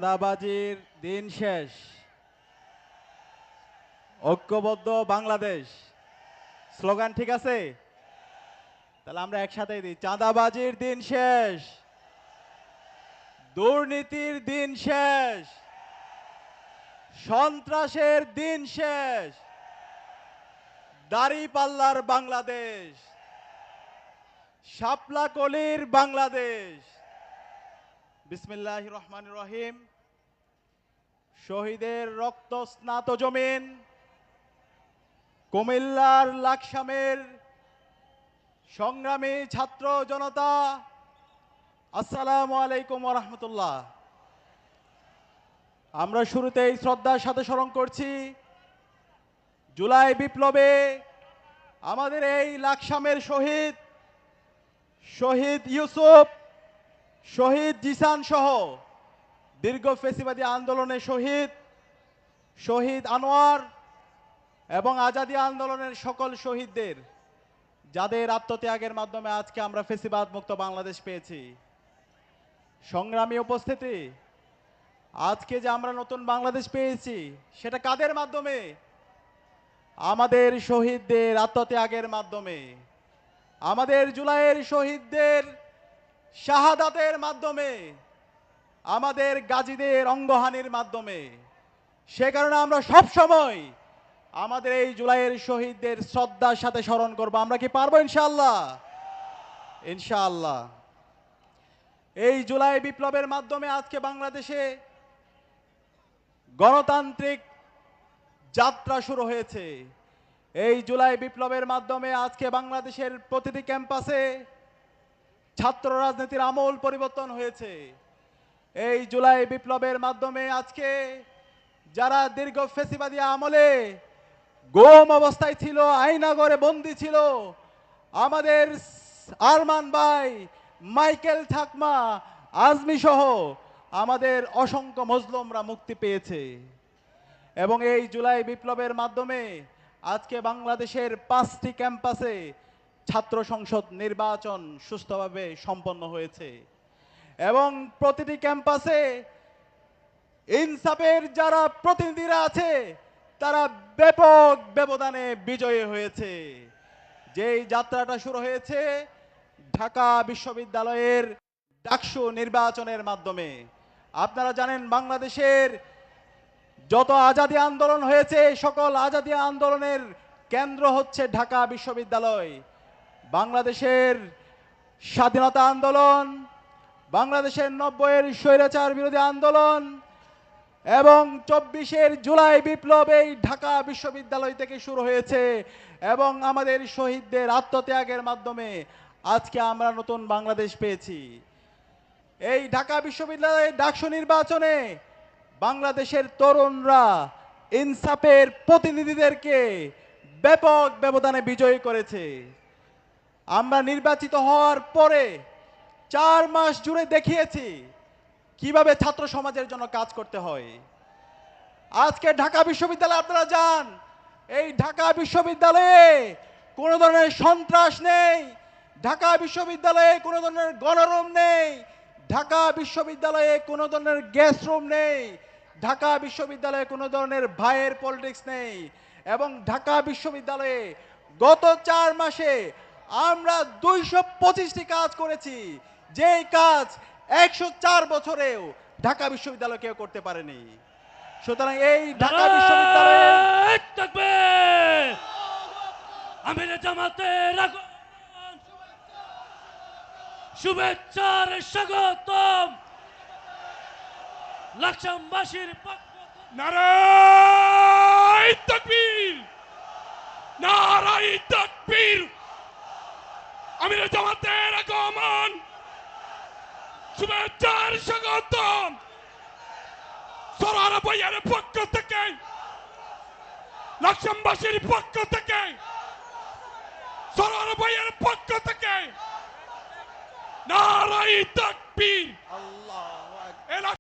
চাঁদাবাজির দিন শেষ, ঐক্যবদ্ধ বাংলাদেশ স্লোগান ঠিক আছে? তাহলে আমরা একসাথে দিই, চাঁদাবাজির দিন শেষ, দুর্নীতির দিন শেষ, সন্ত্রাসের দিন শেষ, দাড়িপাল্লার বাংলাদেশ, শাপলা কলির বাংলাদেশ। বিসমিল্লাহির রহমানির রহিম। শহীদের রক্ত স্নাত জমিন কুমিল্লার লাকসামের সংগ্রামী ছাত্র জনতা, আসসালামু আলাইকুম ওয়া রাহমাতুল্লাহ। আমরা শুরুতেই শ্রদ্ধার সাথে স্মরণ করছি জুলাই বিপ্লবে আমাদের এই লাকসামের শহীদ ইউসুফ, শহীদ জিসান সহ দীর্ঘ ফেসিবাদী আন্দোলনে শহীদ আনোয়ার এবং আজাদী আন্দোলনের সকল শহীদদের, যাদের আত্মত্যাগের মাধ্যমে আজকে আমরা ফেসিবাদ মুক্ত বাংলাদেশ পেয়েছি। সংগ্রামী উপস্থিতি, আজকে যে আমরা নতুন বাংলাদেশ পেয়েছি সেটা কাদের মাধ্যমে? আমাদের শহীদদের আত্মত্যাগের মাধ্যমে, আমাদের জুলাইয়ের শহীদদের শাহাদাতের মাধ্যমে, আমাদের গাজীদের অঙ্গহানির মাধ্যমে। সে কারণে আমরা সব সময় আমাদের এই জুলাইয়ের শহীদদের শ্রদ্ধার সাথে স্মরণ করব। আমরা কি পারবো? ইনশাআল্লাহ, ইনশাআল্লাহ। এই জুলাই বিপ্লবের মাধ্যমে আজকে বাংলাদেশে গণতান্ত্রিক যাত্রা শুরু হয়েছে। এই জুলাই বিপ্লবের মাধ্যমে আজকে বাংলাদেশের প্রতিটি ক্যাম্পাসে ছাত্র রাজনীতির আমূল পরিবর্তন হয়েছে। এই জুলাই বিপ্লবের মাধ্যমে আজকে যারা দীর্ঘ ফেসিবাদী আমলে গুম অবস্থায় ছিল, আয়নাঘরে বন্দী ছিল, আমাদের আরমান ভাই, মাইকেল ঠাকমা, আজমি সহ আমাদের অসংখ্য মজলুমরা মুক্তি পেয়েছে। এবং এই জুলাই বিপ্লবের মাধ্যমে আজকে বাংলাদেশের 5টি ক্যাম্পাসে ছাত্র সংসদ নির্বাচন সুষ্ঠুভাবে সম্পন্ন হয়েছে এবং প্রতিটি ক্যাম্পাসে ইনসাফের যারা প্রতিনিধিরা আছে তারা ব্যাপক ব্যবধানে বিজয়ী হয়েছে। যেই যাত্রাটা শুরু হয়েছে ঢাকা বিশ্ববিদ্যালয়ের ডাকসু নির্বাচনের মাধ্যমে। আপনারা জানেন বাংলাদেশের যত আজাদী আন্দোলন হয়েছে সকল আজাদী আন্দোলনের কেন্দ্র হচ্ছে ঢাকা বিশ্ববিদ্যালয়। বাংলাদেশের স্বাধীনতা আন্দোলন, বাংলাদেশের 90-এর স্বৈরাচার বিরোধী আন্দোলন এবং 24-এর জুলাই বিপ্লব এই ঢাকা বিশ্ববিদ্যালয় থেকে শুরু হয়েছে এবং আমাদের শহীদদের আত্মত্যাগের মাধ্যমে আজকে আমরা নতুন বাংলাদেশ পেয়েছি। এই ঢাকা বিশ্ববিদ্যালয়ের ডাকসু নির্বাচনে বাংলাদেশের তরুণরা ইনসাফের প্রতিনিধিদেরকে ব্যাপক ব্যবধানে বিজয়ী করেছে। আমরা নির্বাচিত হওয়ার পরে 4 মাস জুড়ে দেখিয়েছি কিভাবে ছাত্র সমাজের জন্য কাজ করতে হয়। আজকে ঢাকা বিশ্ববিদ্যালয়ে আপনারা যান, এই ঢাকা বিশ্ববিদ্যালয়ে কোনো ধরনের সন্ত্রাস নেই, ঢাকা বিশ্ববিদ্যালয়ে কোনো ধরনের গণরুম নেই, ঢাকা বিশ্ববিদ্যালয়ে কোনো ধরনের গ্যাস রুম নেই, ঢাকা বিশ্ববিদ্যালয়ে কোনো ধরনের ভাইয়ের পলিটিক্স নেই। এবং ঢাকা বিশ্ববিদ্যালয়ে গত 4 মাসে আমরা 225টি কাজ করেছি, যেই কাজ 104 বছরেও ঢাকা বিশ্ববিদ্যালয় কেউ করতে পারেনি। সুতরাং এই ঢাকা বিশ্ববিদ্যালয়ে আমির জামাতের শুভেচ্ছার স্বাগতম। লাকসামবাসীর নারায়ে তাকবীর, নারায়ে তাকবীর। আমির জামাতের আগমন, শুভেচ্ছার স্বাগতম। সরার ভাইয়ের পক্ষ থেকে, লাকসামবাসীর পক্ষ থেকে, সরার ভাইয়ের পক্ষ থেকে নারায়ে তাকবীর। আল্লাহু আকবার।